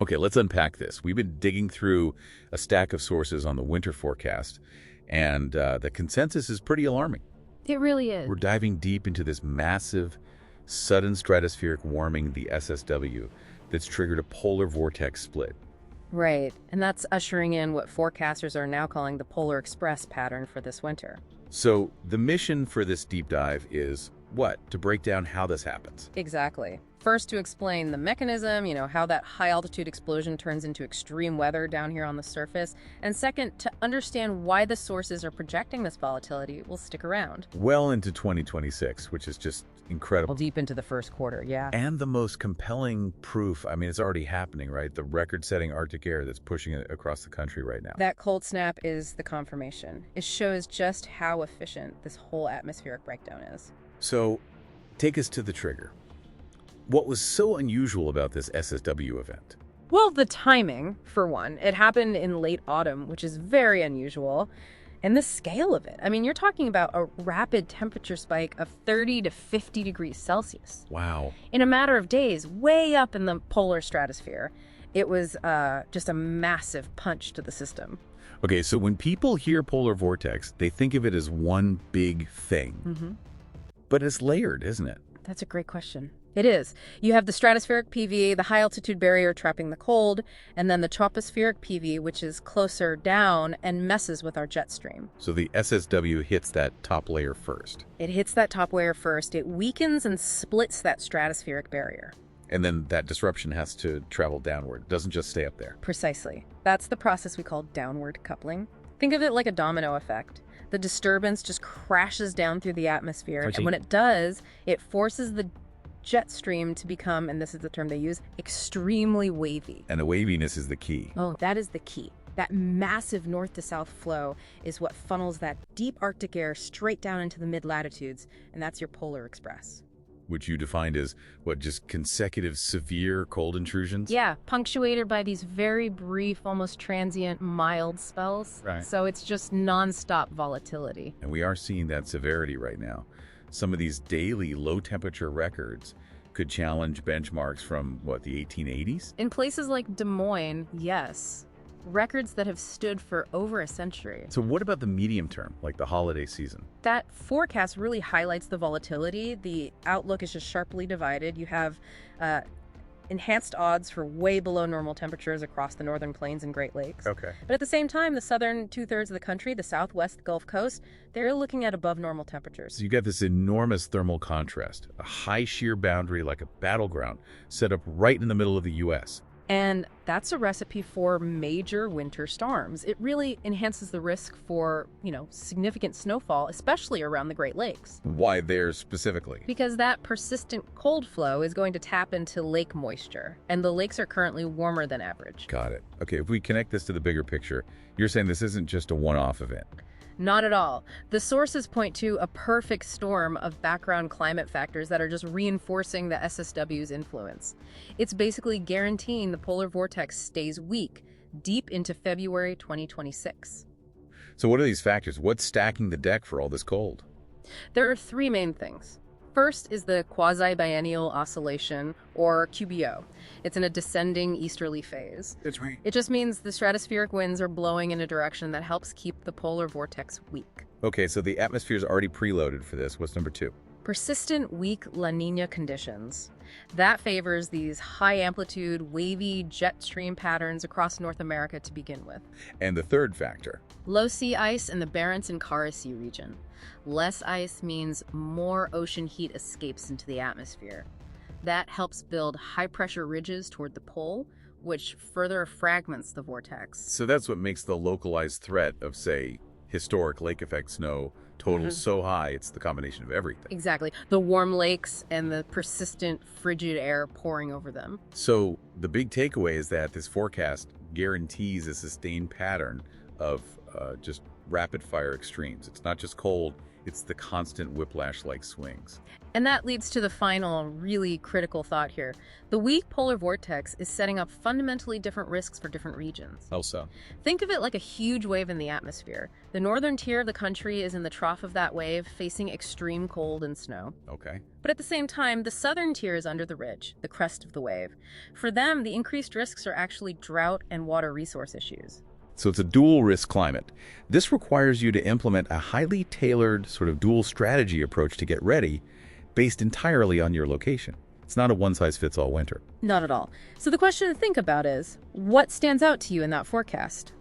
Okay, let's unpack this. We've been digging through a stack of sources on the winter forecast, and the consensus is pretty alarming. It really is. We're diving deep into this massive, sudden stratospheric warming, the SSW, that's triggered a polar vortex split. Right, and that's ushering in what forecasters are now calling the Polar Express pattern for this winter. So the mission for this deep dive is what? To break down how this happens. Exactly. First, to explain the mechanism, how that high-altitude explosion turns into extreme weather down here on the surface. And second, to understand why the sources are projecting this volatility. We'll stick around. Well into 2026, which is just incredible. Well, deep into the first quarter, yeah. And the most compelling proof, I mean, it's already happening, right? The record-setting Arctic air that's pushing it across the country right now. That cold snap is the confirmation. It shows just how efficient this whole atmospheric breakdown is. So, take us to the trigger. What was so unusual about this SSW event? Well, the timing, for one. It happened in late autumn, which is very unusual. And the scale of it. I mean, you're talking about a rapid temperature spike of 30 to 50 degrees Celsius. Wow. In a matter of days, way up in the polar stratosphere. It was just a massive punch to the system. Okay, so when people hear polar vortex, they think of it as one big thing. Mm-hmm. But it's layered, isn't it? That's a great question. It is. You have the stratospheric PV, the high-altitude barrier trapping the cold, and then the tropospheric PV, which is closer down and messes with our jet stream. So the SSW hits that top layer first. It hits that top layer first. It weakens and splits that stratospheric barrier. And then that disruption has to travel downward. It doesn't just stay up there. Precisely. That's the process we call downward coupling. Think of it like a domino effect. The disturbance just crashes down through the atmosphere, and when it does, it forces the jet stream to become, and this is the term they use, extremely wavy. And the waviness is the key. Oh, that is the key. That massive north to south flow is what funnels that deep Arctic air straight down into the mid-latitudes, and that's your Polar Express. Which you defined as, what, just consecutive severe cold intrusions? Yeah, punctuated by these very brief, almost transient, mild spells. Right. So it's just nonstop volatility. And we are seeing that severity right now. Some of these daily low-temperature records could challenge benchmarks from, what, the 1880s? In places like Des Moines, yes. Records that have stood for over a century. So what about the medium term, like the holiday season? That forecast really highlights the volatility. The outlook is just sharply divided. You have enhanced odds for way below normal temperatures across the northern plains and Great Lakes. Okay. But at the same time, the southern two-thirds of the country, the southwest Gulf Coast, they're looking at above normal temperatures. So you got this enormous thermal contrast, a high shear boundary like a battleground set up right in the middle of the U.S. And that's a recipe for major winter storms. It really enhances the risk for, significant snowfall, especially around the Great Lakes. Why there specifically? Because that persistent cold flow is going to tap into lake moisture, and the lakes are currently warmer than average. Got it. Okay, if we connect this to the bigger picture, you're saying this isn't just a one-off event. Not at all. The sources point to a perfect storm of background climate factors that are just reinforcing the SSW's influence. It's basically guaranteeing the polar vortex stays weak deep into February 2026. So what are these factors? What's stacking the deck for all this cold? There are three main things. First is the quasi-biennial oscillation, or QBO. It's in a descending easterly phase. That's right. It just means the stratospheric winds are blowing in a direction that helps keep the polar vortex weak. Okay, so the atmosphere is already preloaded for this. What's number two? Persistent weak La Nina conditions. That favors these high-amplitude, wavy jet stream patterns across North America to begin with. And the third factor? Low sea ice in the Barents and Kara Sea region. Less ice means more ocean heat escapes into the atmosphere. That helps build high-pressure ridges toward the pole, which further fragments the vortex. So that's what makes the localized threat of, say, historic lake effect snow totals so high, it's the combination of everything. Exactly. The warm lakes and the persistent frigid air pouring over them. So the big takeaway is that this forecast guarantees a sustained pattern of just rapid-fire extremes. It's not just cold, It's the constant whiplash-like swings. And that leads to the final, really critical thought here. The weak polar vortex is setting up fundamentally different risks for different regions. How so? Think of it like a huge wave in the atmosphere. The northern tier of the country is in the trough of that wave, facing extreme cold and snow. Okay. But at the same time, the southern tier is under the ridge, the crest of the wave. For them, the increased risks are actually drought and water resource issues. So it's a dual-risk climate. This requires you to implement a highly tailored sort of dual strategy approach to get ready, based entirely on your location. It's not a one-size-fits-all winter. Not at all. So the question to think about is, what stands out to you in that forecast?